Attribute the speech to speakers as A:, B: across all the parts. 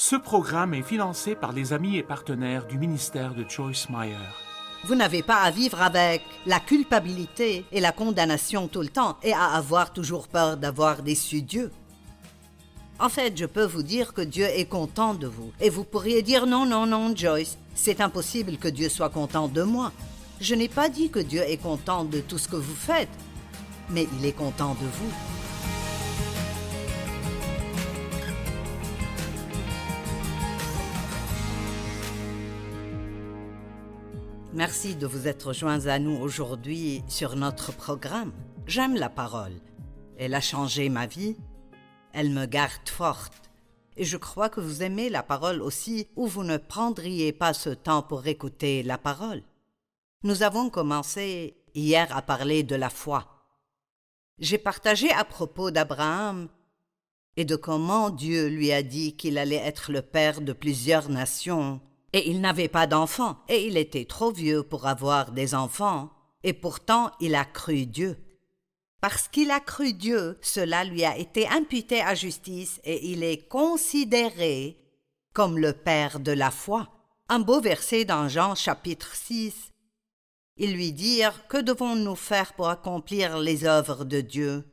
A: Ce programme est financé par les amis et partenaires du ministère de Joyce Meyer.
B: Vous n'avez pas à vivre avec la culpabilité et la condamnation tout le temps et à avoir toujours peur d'avoir déçu Dieu. En fait, je peux vous dire que Dieu est content de vous. Et vous pourriez dire non, non, non, Joyce, c'est impossible que Dieu soit content de moi. Je n'ai pas dit que Dieu est content de tout ce que vous faites, mais il est content de vous. Merci de vous être joints à nous aujourd'hui sur notre programme. J'aime la parole. Elle a changé ma vie. Elle me garde forte. Et je crois que vous aimez la parole aussi, ou vous ne prendriez pas ce temps pour écouter la parole. Nous avons commencé hier à parler de la foi. J'ai partagé à propos d'Abraham et de comment Dieu lui a dit qu'il allait être le père de plusieurs nations. Et il n'avait pas d'enfants, et il était trop vieux pour avoir des enfants, et pourtant il a cru Dieu. Parce qu'il a cru Dieu, cela lui a été imputé à justice, et il est considéré comme le père de la foi. Un beau verset dans Jean chapitre 6. Ils lui dirent, « Que devons-nous faire pour accomplir les œuvres de Dieu ?»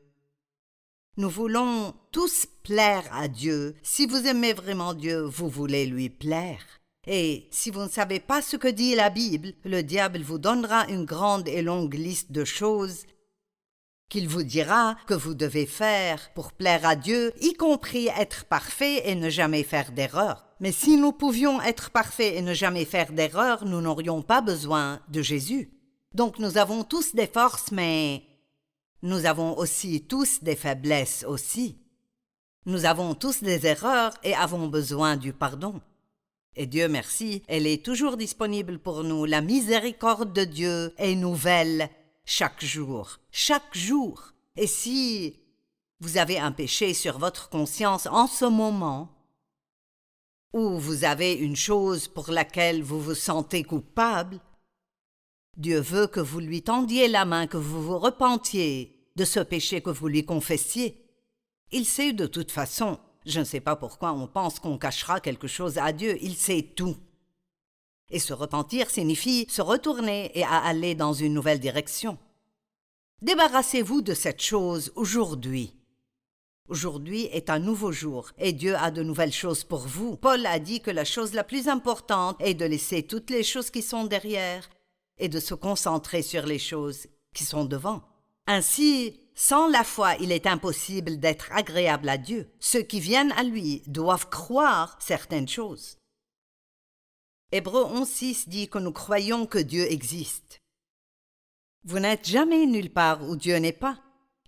B: Nous voulons tous plaire à Dieu. Si vous aimez vraiment Dieu, vous voulez lui plaire. Et si vous ne savez pas ce que dit la Bible, le diable vous donnera une grande et longue liste de choses qu'il vous dira que vous devez faire pour plaire à Dieu, y compris être parfait et ne jamais faire d'erreur. Mais si nous pouvions être parfaits et ne jamais faire d'erreur, nous n'aurions pas besoin de Jésus. Donc nous avons tous des forces, mais nous avons aussi tous des faiblesses aussi. Nous avons tous des erreurs et avons besoin du pardon. Et Dieu merci, elle est toujours disponible pour nous. La miséricorde de Dieu est nouvelle chaque jour. Chaque jour. Et si vous avez un péché sur votre conscience en ce moment, ou vous avez une chose pour laquelle vous vous sentez coupable, Dieu veut que vous lui tendiez la main, que vous vous repentiez de ce péché, que vous lui confessiez. Il sait de toute façon. Je ne sais pas pourquoi on pense qu'on cachera quelque chose à Dieu, il sait tout. Et se repentir signifie se retourner et à aller dans une nouvelle direction. Débarrassez-vous de cette chose aujourd'hui. Aujourd'hui est un nouveau jour et Dieu a de nouvelles choses pour vous. Paul a dit que la chose la plus importante est de laisser toutes les choses qui sont derrière et de se concentrer sur les choses qui sont devant. Ainsi, sans la foi, il est impossible d'être agréable à Dieu. Ceux qui viennent à lui doivent croire certaines choses. Hébreux 11:6 dit que nous croyons que Dieu existe. Vous n'êtes jamais nulle part où Dieu n'est pas.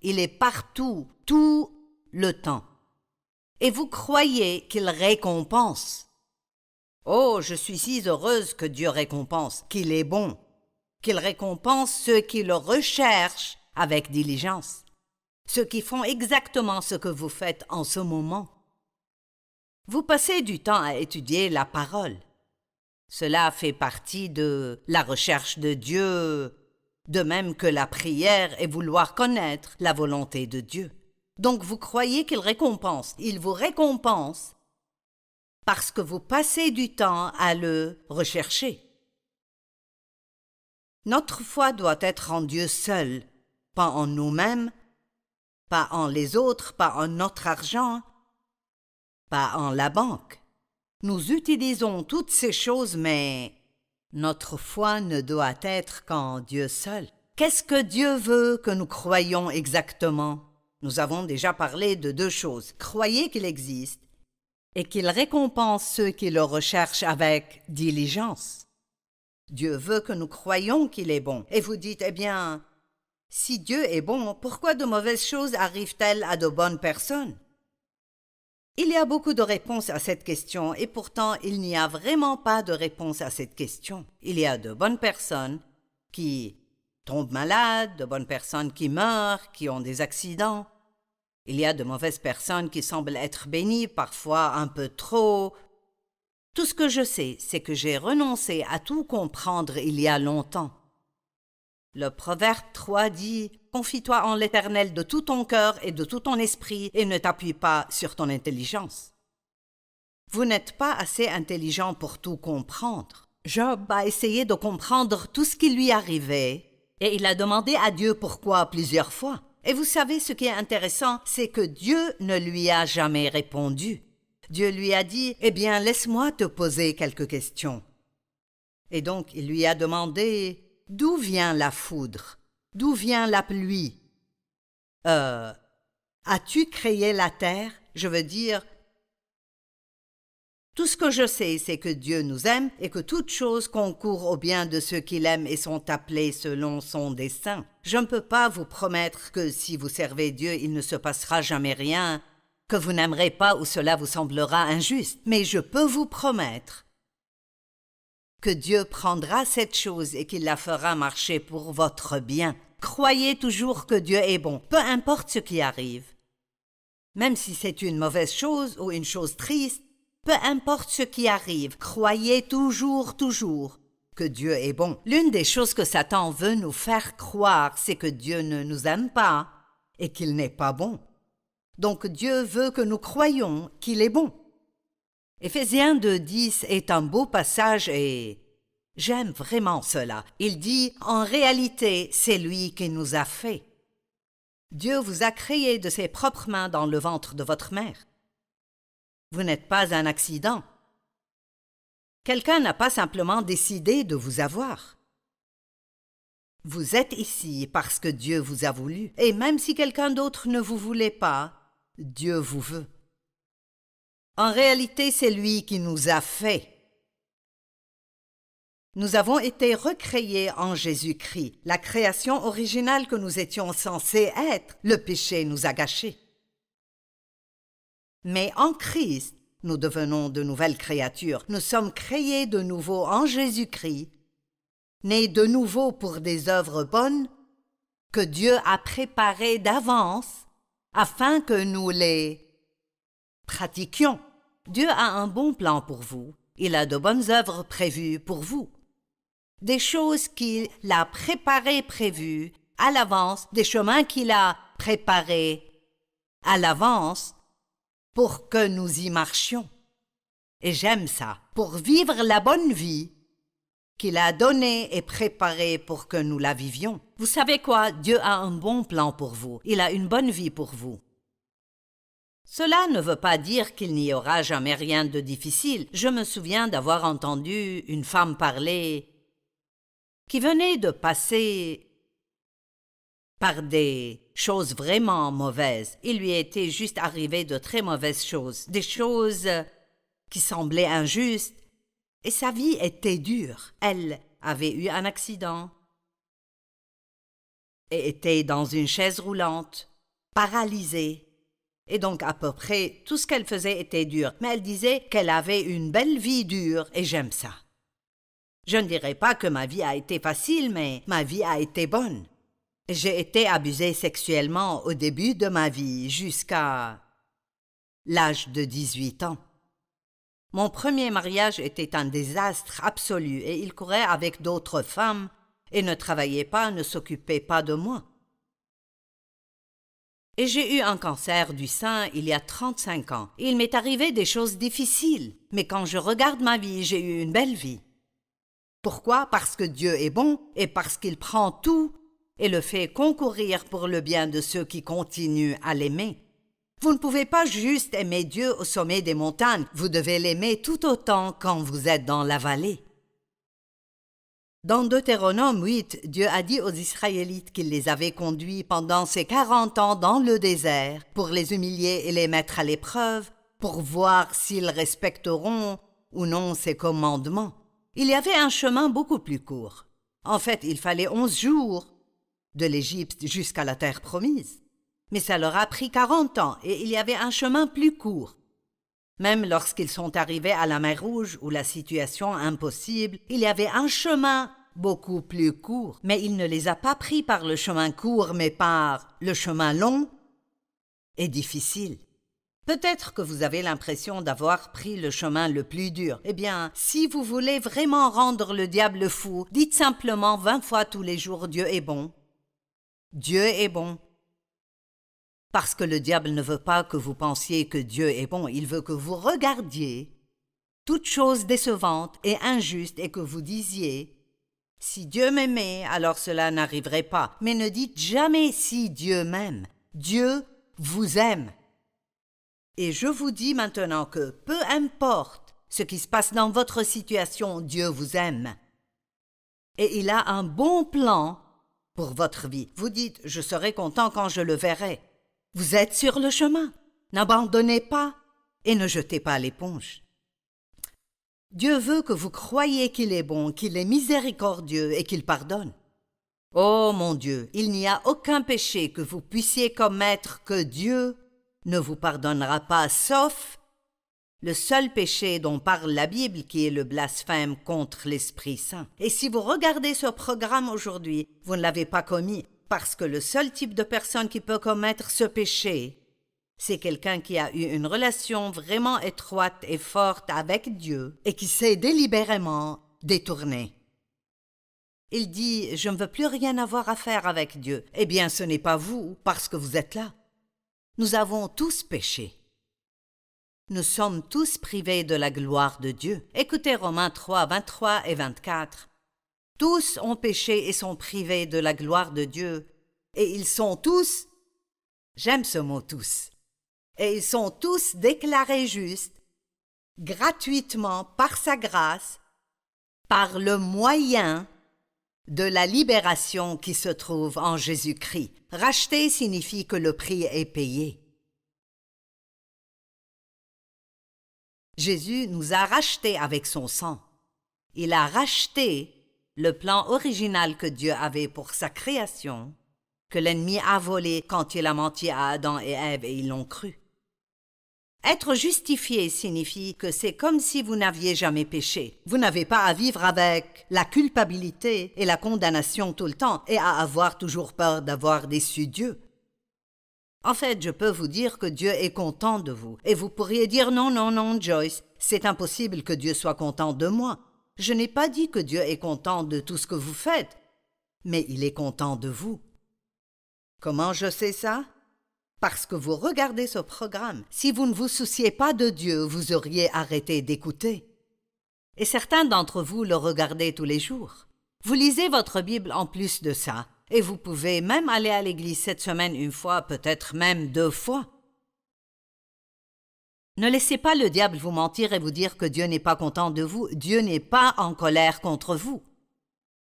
B: Il est partout, tout le temps. Et vous croyez qu'il récompense. Oh, je suis si heureuse que Dieu récompense, qu'il est bon, qu'il récompense ceux qui le recherchent avec diligence, ceux qui font exactement ce que vous faites en ce moment. Vous passez du temps à étudier la parole. Cela fait partie de la recherche de Dieu, de même que la prière et vouloir connaître la volonté de Dieu. Donc vous croyez qu'il récompense. Il vous récompense parce que vous passez du temps à le rechercher. Notre foi doit être en Dieu seul, pas en nous-mêmes, pas en les autres, pas en notre argent, pas en la banque. Nous utilisons toutes ces choses, mais notre foi ne doit être qu'en Dieu seul. Qu'est-ce que Dieu veut que nous croyions exactement? Nous avons déjà parlé de deux choses. Croyez qu'il existe et qu'il récompense ceux qui le recherchent avec diligence. Dieu veut que nous croyions qu'il est bon. Et vous dites, eh bien, si Dieu est bon, pourquoi de mauvaises choses arrivent-elles à de bonnes personnes? Il y a beaucoup de réponses à cette question et pourtant il n'y a vraiment pas de réponse à cette question. Il y a de bonnes personnes qui tombent malades, de bonnes personnes qui meurent, qui ont des accidents. Il y a de mauvaises personnes qui semblent être bénies, parfois un peu trop. Tout ce que je sais, c'est que j'ai renoncé à tout comprendre il y a longtemps. Le Proverbe 3 dit « Confie-toi en l'Éternel de tout ton cœur et de tout ton esprit et ne t'appuie pas sur ton intelligence. » Vous n'êtes pas assez intelligent pour tout comprendre. Job a essayé de comprendre tout ce qui lui arrivait et il a demandé à Dieu pourquoi plusieurs fois. Et vous savez, ce qui est intéressant, c'est que Dieu ne lui a jamais répondu. Dieu lui a dit « Eh bien, laisse-moi te poser quelques questions. » Et donc, il lui a demandé « D'où vient la foudre? D'où vient la pluie? As-tu créé la terre? Je veux dire, tout ce que je sais, c'est que Dieu nous aime et que toutes choses concourent au bien de ceux qui l'aiment et sont appelés selon son dessein. Je ne peux pas vous promettre que si vous servez Dieu, il ne se passera jamais rien, que vous n'aimerez pas ou cela vous semblera injuste. Mais je peux vous promettre que Dieu prendra cette chose et qu'il la fera marcher pour votre bien. Croyez toujours que Dieu est bon, peu importe ce qui arrive. Même si c'est une mauvaise chose ou une chose triste, peu importe ce qui arrive, croyez toujours que Dieu est bon. L'une des choses que Satan veut nous faire croire, c'est que Dieu ne nous aime pas et qu'il n'est pas bon. Donc Dieu veut que nous croyions qu'il est bon. Éphésiens 2:10 est un beau passage et j'aime vraiment cela. Il dit « En réalité, c'est lui qui nous a fait. » Dieu vous a créé de ses propres mains dans le ventre de votre mère. Vous n'êtes pas un accident. Quelqu'un n'a pas simplement décidé de vous avoir. Vous êtes ici parce que Dieu vous a voulu. Et même si quelqu'un d'autre ne vous voulait pas, Dieu vous veut. En réalité, c'est lui qui nous a fait. Nous avons été recréés en Jésus-Christ. La création originale que nous étions censés être, le péché nous a gâchés. Mais en Christ, nous devenons de nouvelles créatures. Nous sommes créés de nouveau en Jésus-Christ, nés de nouveau pour des œuvres bonnes que Dieu a préparées d'avance afin que nous les pratiquions. Dieu a un bon plan pour vous. Il a de bonnes œuvres prévues pour vous. Des choses qu'il a prévues à l'avance, des chemins qu'il a préparés à l'avance pour que nous y marchions. Et j'aime ça, pour vivre la bonne vie qu'il a donnée et préparée pour que nous la vivions. Vous savez quoi? Dieu a un bon plan pour vous. Il a une bonne vie pour vous. Cela ne veut pas dire qu'il n'y aura jamais rien de difficile. Je me souviens d'avoir entendu une femme parler qui venait de passer par des choses vraiment mauvaises. Il lui était juste arrivé de très mauvaises choses, des choses qui semblaient injustes, et sa vie était dure. Elle avait eu un accident et était dans une chaise roulante, paralysée. Et donc à peu près tout ce qu'elle faisait était dur. Mais elle disait qu'elle avait une belle vie dure et j'aime ça. Je ne dirais pas que ma vie a été facile, mais ma vie a été bonne. J'ai été abusée sexuellement au début de ma vie jusqu'à l'âge de 18 ans. Mon premier mariage était un désastre absolu et il courait avec d'autres femmes et ne travaillait pas, ne s'occupait pas de moi. Et j'ai eu un cancer du sein il y a 35 ans. Il m'est arrivé des choses difficiles, mais quand je regarde ma vie, j'ai eu une belle vie. Pourquoi? Parce que Dieu est bon et parce qu'il prend tout et le fait concourir pour le bien de ceux qui continuent à l'aimer. Vous ne pouvez pas juste aimer Dieu au sommet des montagnes, vous devez l'aimer tout autant quand vous êtes dans la vallée. Dans Deutéronome 8, Dieu a dit aux Israélites qu'il les avait conduits pendant ces 40 ans dans le désert pour les humilier et les mettre à l'épreuve, pour voir s'ils respecteront ou non ses commandements. Il y avait un chemin beaucoup plus court. En fait, il fallait 11 jours de l'Égypte jusqu'à la terre promise. Mais ça leur a pris 40 ans et il y avait un chemin plus court. Même lorsqu'ils sont arrivés à la mer Rouge où la situation impossible, il y avait un chemin beaucoup plus court. Mais il ne les a pas pris par le chemin court, mais par le chemin long et difficile. Peut-être que vous avez l'impression d'avoir pris le chemin le plus dur. Eh bien, si vous voulez vraiment rendre le diable fou, dites simplement 20 fois tous les jours « Dieu est bon ». Dieu est bon. Parce que le diable ne veut pas que vous pensiez que Dieu est bon, il veut que vous regardiez toute chose décevante et injuste et que vous disiez « Si Dieu m'aimait, alors cela n'arriverait pas ». Mais ne dites jamais « si Dieu m'aime ». Dieu vous aime. Et je vous dis maintenant que peu importe ce qui se passe dans votre situation, Dieu vous aime. Et il a un bon plan pour votre vie. Vous dites « je serai content quand je le verrai ». Vous êtes sur le chemin. N'abandonnez pas et ne jetez pas l'éponge. Dieu veut que vous croyiez qu'il est bon, qu'il est miséricordieux et qu'il pardonne. Oh mon Dieu, il n'y a aucun péché que vous puissiez commettre que Dieu ne vous pardonnera pas, sauf le seul péché dont parle la Bible, qui est le blasphème contre l'Esprit Saint. Et si vous regardez ce programme aujourd'hui, vous ne l'avez pas commis, parce que le seul type de personne qui peut commettre ce péché, c'est quelqu'un qui a eu une relation vraiment étroite et forte avec Dieu et qui s'est délibérément détourné. Il dit « Je ne veux plus rien avoir à faire avec Dieu ». Eh bien, ce n'est pas vous, parce que vous êtes là. Nous avons tous péché. Nous sommes tous privés de la gloire de Dieu. Écoutez Romains 3, 23 et 24. Tous ont péché et sont privés de la gloire de Dieu. Et ils sont tous, j'aime ce mot tous, et ils sont tous déclarés justes, gratuitement par sa grâce, par le moyen de la libération qui se trouve en Jésus-Christ. Racheter signifie que le prix est payé. Jésus nous a rachetés avec son sang. Il a racheté le plan original que Dieu avait pour sa création, que l'ennemi a volé quand il a menti à Adam et Ève et ils l'ont cru. Être justifié signifie que c'est comme si vous n'aviez jamais péché. Vous n'avez pas à vivre avec la culpabilité et la condamnation tout le temps et à avoir toujours peur d'avoir déçu Dieu. En fait, je peux vous dire que Dieu est content de vous. Et vous pourriez dire « Non, non, non, Joyce, c'est impossible que Dieu soit content de moi. » Je n'ai pas dit que Dieu est content de tout ce que vous faites, mais il est content de vous. Comment je sais ça? Parce que vous regardez ce programme. Si vous ne vous souciez pas de Dieu, vous auriez arrêté d'écouter. Et certains d'entre vous le regardez tous les jours. Vous lisez votre Bible en plus de ça, et vous pouvez même aller à l'église cette semaine une fois, peut-être même 2 fois. Ne laissez pas le diable vous mentir et vous dire que Dieu n'est pas content de vous. Dieu n'est pas en colère contre vous.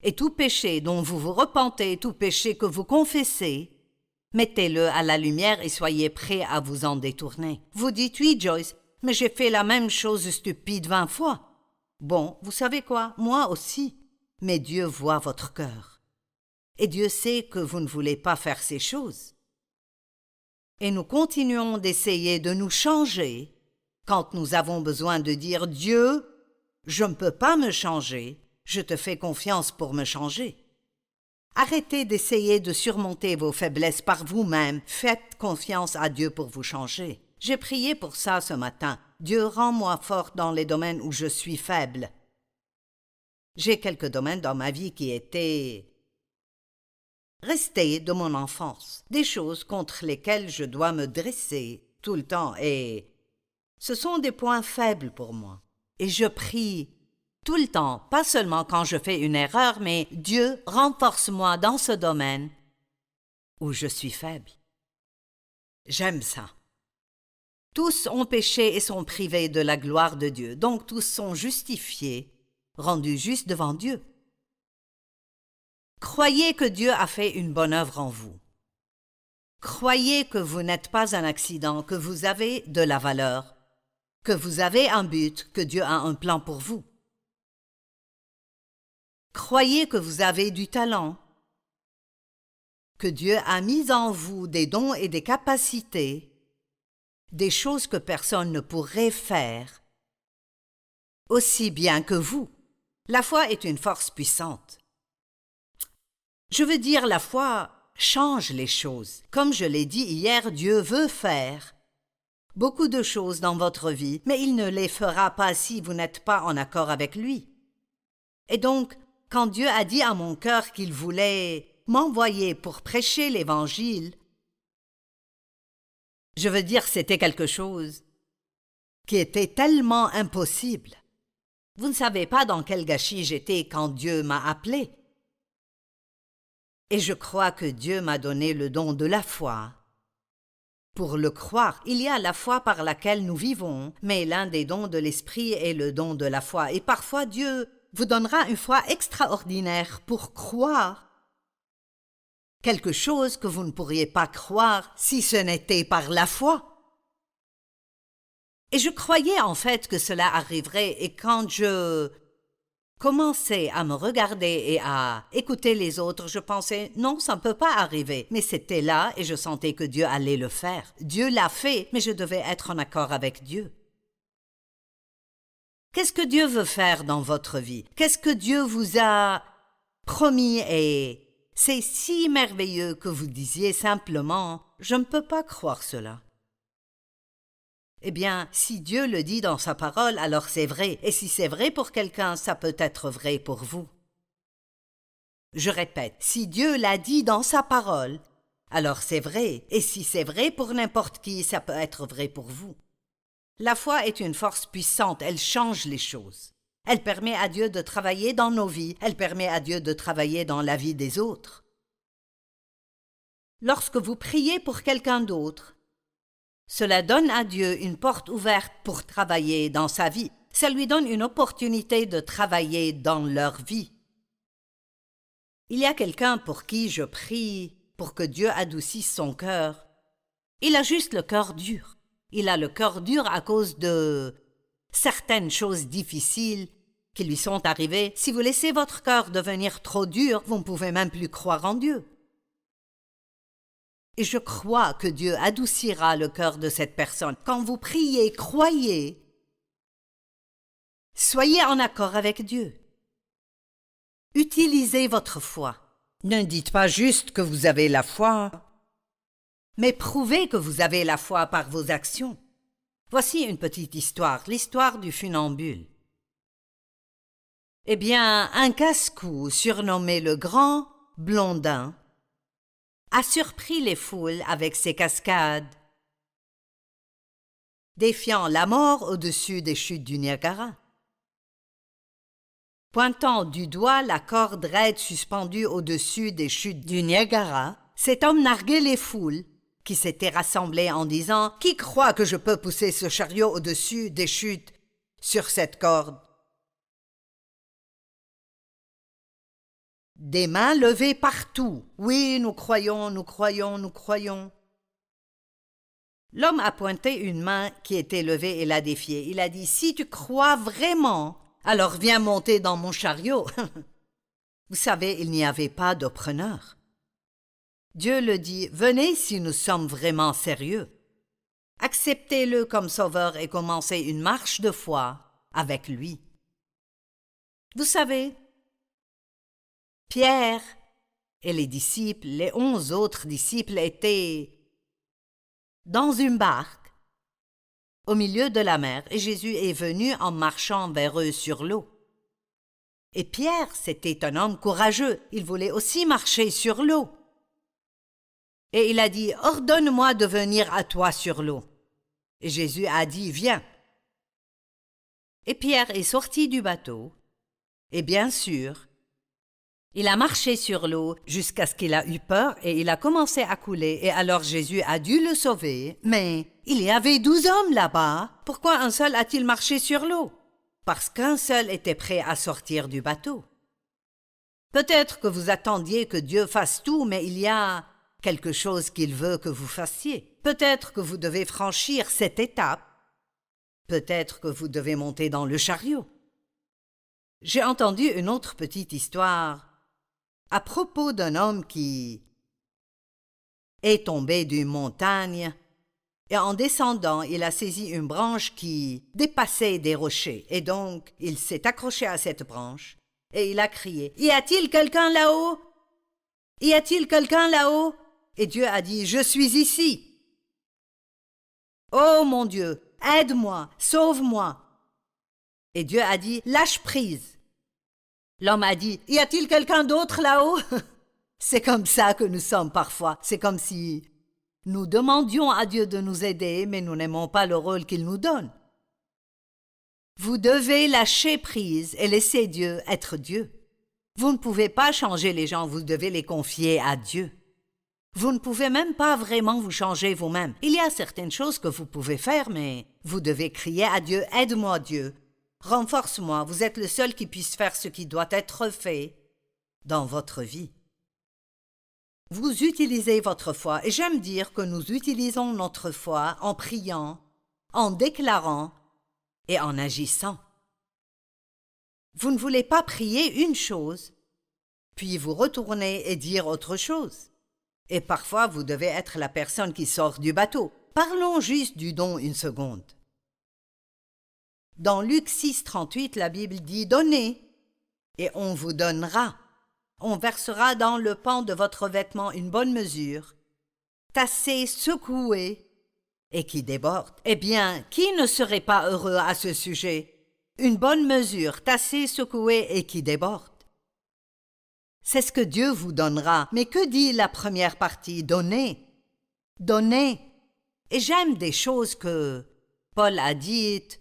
B: Et tout péché dont vous vous repentez, tout péché que vous confessez, mettez-le à la lumière et soyez prêts à vous en détourner. Vous dites « Oui, Joyce, mais j'ai fait la même chose stupide 20 fois. » Bon, vous savez quoi? Moi aussi. Mais Dieu voit votre cœur. Et Dieu sait que vous ne voulez pas faire ces choses. Et nous continuons d'essayer de nous changer quand nous avons besoin de dire « Dieu, je ne peux pas me changer, je te fais confiance pour me changer. » Arrêtez d'essayer de surmonter vos faiblesses par vous-même. Faites confiance à Dieu pour vous changer. J'ai prié pour ça ce matin. Dieu, rends-moi forte dans les domaines où je suis faible. J'ai quelques domaines dans ma vie qui étaient restés de mon enfance. Des choses contre lesquelles je dois me dresser tout le temps et ce sont des points faibles pour moi. Et je prie tout le temps, pas seulement quand je fais une erreur, mais Dieu, renforce-moi dans ce domaine où je suis faible. J'aime ça. Tous ont péché et sont privés de la gloire de Dieu, donc tous sont justifiés, rendus justes devant Dieu. Croyez que Dieu a fait une bonne œuvre en vous. Croyez que vous n'êtes pas un accident, que vous avez de la valeur, que vous avez un but, que Dieu a un plan pour vous. Croyez que vous avez du talent, que Dieu a mis en vous des dons et des capacités, des choses que personne ne pourrait faire, aussi bien que vous. La foi est une force puissante. Je veux dire, la foi change les choses. Comme je l'ai dit hier, Dieu veut faire beaucoup de choses dans votre vie, mais il ne les fera pas si vous n'êtes pas en accord avec lui. Et donc, quand Dieu a dit à mon cœur qu'il voulait m'envoyer pour prêcher l'Évangile, je veux dire, c'était quelque chose qui était tellement impossible. Vous ne savez pas dans quel gâchis j'étais quand Dieu m'a appelé. Et je crois que Dieu m'a donné le don de la foi. Pour le croire, il y a la foi par laquelle nous vivons, mais l'un des dons de l'esprit est le don de la foi. Et parfois Dieu vous donnera une foi extraordinaire pour croire quelque chose que vous ne pourriez pas croire si ce n'était par la foi. Et je croyais en fait que cela arriverait, et quand je commençais à me regarder et à écouter les autres, je pensais non, ça ne peut pas arriver. Mais c'était là et je sentais que Dieu allait le faire. Dieu l'a fait, mais je devais être en accord avec Dieu. Qu'est-ce que Dieu veut faire dans votre vie? Qu'est-ce que Dieu vous a promis? Et c'est si merveilleux que vous disiez simplement « Je ne peux pas croire cela ». Eh bien, si Dieu le dit dans sa parole, alors c'est vrai. Et si c'est vrai pour quelqu'un, ça peut être vrai pour vous. Je répète, si Dieu l'a dit dans sa parole, alors c'est vrai. Et si c'est vrai pour n'importe qui, ça peut être vrai pour vous. La foi est une force puissante, elle change les choses. Elle permet à Dieu de travailler dans nos vies, elle permet à Dieu de travailler dans la vie des autres. Lorsque vous priez pour quelqu'un d'autre, cela donne à Dieu une porte ouverte pour travailler dans sa vie. Ça lui donne une opportunité de travailler dans leur vie. Il y a quelqu'un pour qui je prie pour que Dieu adoucisse son cœur. Il a juste le cœur dur. Il a le cœur dur à cause de certaines choses difficiles qui lui sont arrivées. Si vous laissez votre cœur devenir trop dur, vous ne pouvez même plus croire en Dieu. Et je crois que Dieu adoucira le cœur de cette personne. Quand vous priez, croyez. Soyez en accord avec Dieu. Utilisez votre foi. Ne dites pas juste que vous avez la foi, mais prouvez que vous avez la foi par vos actions. Voici une petite histoire, l'histoire du funambule. Eh bien, un casse-cou surnommé le Grand Blondin a surpris les foules avec ses cascades, défiant la mort au-dessus des chutes du Niagara. Pointant du doigt la corde raide suspendue au-dessus des chutes du Niagara, cet homme narguait les foules qui s'étaient rassemblées en disant « Qui croit que je peux pousser ce chariot au-dessus des chutes sur cette corde ?» Des mains levées partout. « Oui, nous croyons, nous croyons, nous croyons. » L'homme a pointé une main qui était levée et l'a défié. Il a dit « Si tu crois vraiment, alors viens monter dans mon chariot. » Vous savez, il n'y avait pas de preneur. Dieu le dit « Venez si nous sommes vraiment sérieux. Acceptez-le comme sauveur et commencez une marche de foi avec lui. » Vous savez, Pierre et les disciples, les 11 autres disciples étaient dans une barque au milieu de la mer et Jésus est venu en marchant vers eux sur l'eau. Et Pierre, c'était un homme courageux, il voulait aussi marcher sur l'eau. Et il a dit « Ordonne-moi de venir à toi sur l'eau. » Et Jésus a dit « Viens. » Et Pierre est sorti du bateau et bien sûr, il a marché sur l'eau jusqu'à ce qu'il a eu peur et il a commencé à couler et alors Jésus a dû le sauver. Mais il y avait 12 hommes là-bas. Pourquoi un seul a-t-il marché sur l'eau? Parce qu'un seul était prêt à sortir du bateau. Peut-être que vous attendiez que Dieu fasse tout, mais il y a quelque chose qu'il veut que vous fassiez. Peut-être que vous devez franchir cette étape. Peut-être que vous devez monter dans le chariot. J'ai entendu une autre petite histoire à propos d'un homme qui est tombé d'une montagne et en descendant, il a saisi une branche qui dépassait des rochers et donc il s'est accroché à cette branche et il a crié « Y a-t-il quelqu'un là-haut? Y a-t-il quelqu'un là-haut ?» Et Dieu a dit « Je suis ici. Oh mon Dieu, aide-moi, sauve-moi. » Et Dieu a dit « Lâche prise. » L'homme a dit « Y a-t-il quelqu'un d'autre là-haut ?» C'est comme ça que nous sommes parfois. C'est comme si nous demandions à Dieu de nous aider, mais nous n'aimons pas le rôle qu'il nous donne. Vous devez lâcher prise et laisser Dieu être Dieu. Vous ne pouvez pas changer les gens, vous devez les confier à Dieu. Vous ne pouvez même pas vraiment vous changer vous-même. Il y a certaines choses que vous pouvez faire, mais vous devez crier à Dieu, « Aide-moi Dieu, renforce-moi, vous êtes le seul qui puisse faire ce qui doit être fait dans votre vie. » Vous utilisez votre foi, et j'aime dire que nous utilisons notre foi en priant, en déclarant et en agissant. Vous ne voulez pas prier une chose, puis vous retourner et dire autre chose. Et parfois, vous devez être la personne qui sort du bateau. Parlons juste du don une seconde. Dans Luc 6, 38, la Bible dit « Donnez, et on vous donnera. On versera dans le pan de votre vêtement une bonne mesure, tassée, secouée, et qui déborde. » Eh bien, qui ne serait pas heureux à ce sujet? Une bonne mesure, tassée, secouée et qui déborde. C'est ce que Dieu vous donnera. Mais que dit la première partie? Donnez. Donnez. Et j'aime des choses que Paul a dites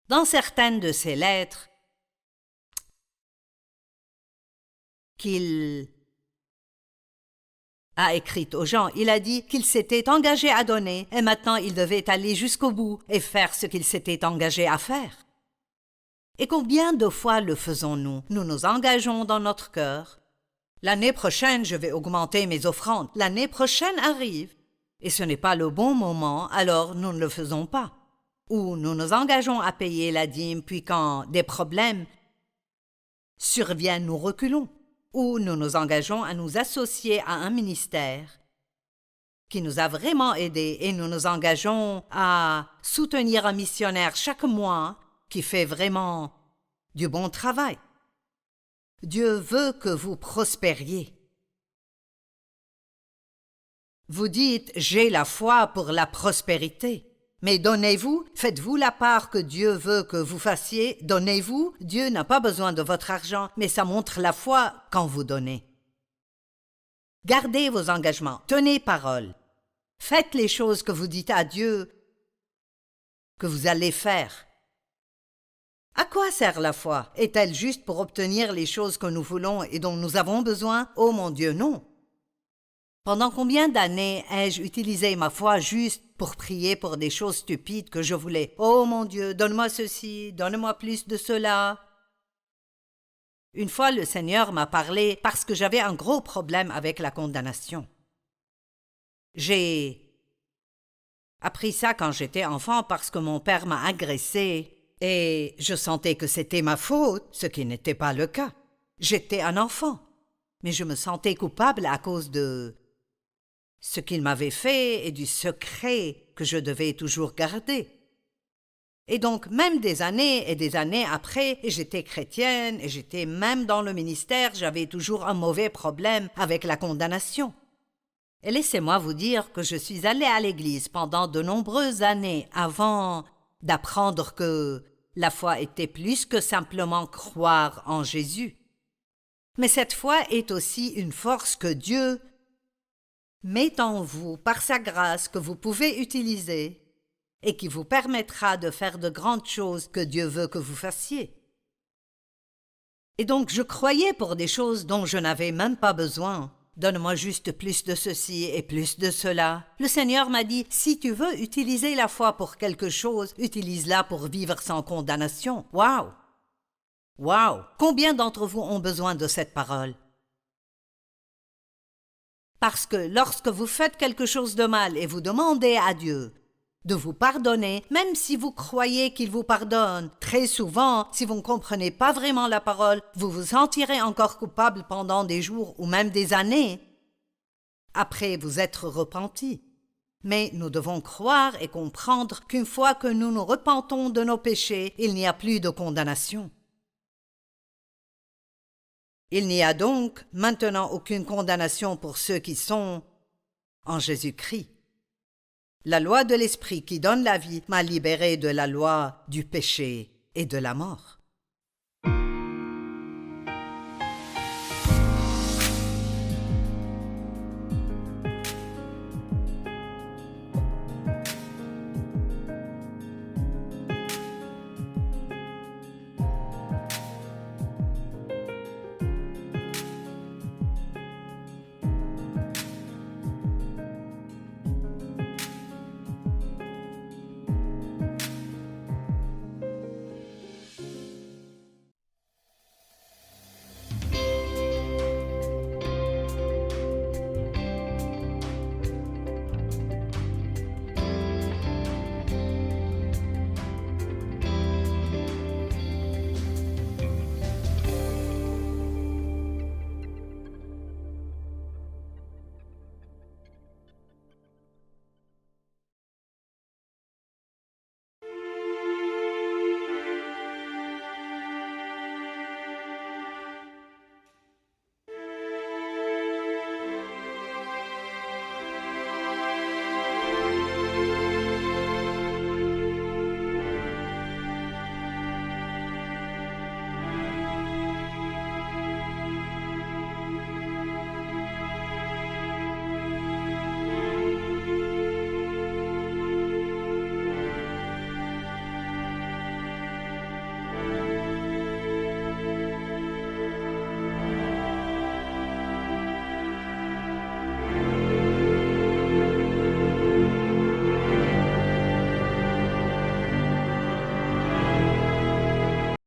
B: dans certaines de ses lettres qu'il a écrites aux gens. Il a dit qu'il s'était engagé à donner et maintenant il devait aller jusqu'au bout et faire ce qu'il s'était engagé à faire. Et combien de fois le faisons-nous? Nous nous engageons dans notre cœur. L'année prochaine, je vais augmenter mes offrandes. L'année prochaine arrive. Et ce n'est pas le bon moment, alors nous ne le faisons pas. Ou nous nous engageons à payer la dîme, puis quand des problèmes surviennent, nous reculons. Ou nous nous engageons à nous associer à un ministère qui nous a vraiment aidés et nous nous engageons à soutenir un missionnaire chaque mois qui fait vraiment du bon travail. Dieu veut que vous prospériez. Vous dites « J'ai la foi pour la prospérité ». Mais donnez-vous, faites-vous la part que Dieu veut que vous fassiez, donnez-vous. Dieu n'a pas besoin de votre argent, mais ça montre la foi quand vous donnez. Gardez vos engagements, tenez parole. Faites les choses que vous dites à Dieu que vous allez faire. À quoi sert la foi? Est-elle juste pour obtenir les choses que nous voulons et dont nous avons besoin? Oh mon Dieu, non! Pendant combien d'années ai-je utilisé ma foi juste pour prier pour des choses stupides que je voulais? Oh mon Dieu, donne-moi ceci, donne-moi plus de cela. Une fois, le Seigneur m'a parlé parce que j'avais un gros problème avec la condamnation. J'ai appris ça quand j'étais enfant parce que mon père m'a agressé et je sentais que c'était ma faute, ce qui n'était pas le cas. J'étais un enfant, mais je me sentais coupable à cause de ce qu'il m'avait fait et du secret que je devais toujours garder. Et donc, même des années et des années après, et j'étais chrétienne et j'étais même dans le ministère, j'avais toujours un mauvais problème avec la condamnation. Et laissez-moi vous dire que je suis allée à l'église pendant de nombreuses années avant d'apprendre que la foi était plus que simplement croire en Jésus. Mais cette foi est aussi une force que Dieu met en vous par sa grâce que vous pouvez utiliser et qui vous permettra de faire de grandes choses que Dieu veut que vous fassiez. Et donc je croyais pour des choses dont je n'avais même pas besoin. Donne-moi juste plus de ceci et plus de cela. Le Seigneur m'a dit, si tu veux utiliser la foi pour quelque chose, utilise-la pour vivre sans condamnation. Waouh! Waouh! Combien d'entre vous ont besoin de cette parole? Parce que lorsque vous faites quelque chose de mal et vous demandez à Dieu de vous pardonner, même si vous croyez qu'il vous pardonne, très souvent, si vous ne comprenez pas vraiment la parole, vous vous sentirez encore coupable pendant des jours ou même des années après vous être repenti. Mais nous devons croire et comprendre qu'une fois que nous nous repentons de nos péchés, il n'y a plus de condamnation. Il n'y a donc maintenant aucune condamnation pour ceux qui sont en Jésus-Christ. La loi de l'Esprit qui donne la vie m'a libéré de la loi du péché et de la mort.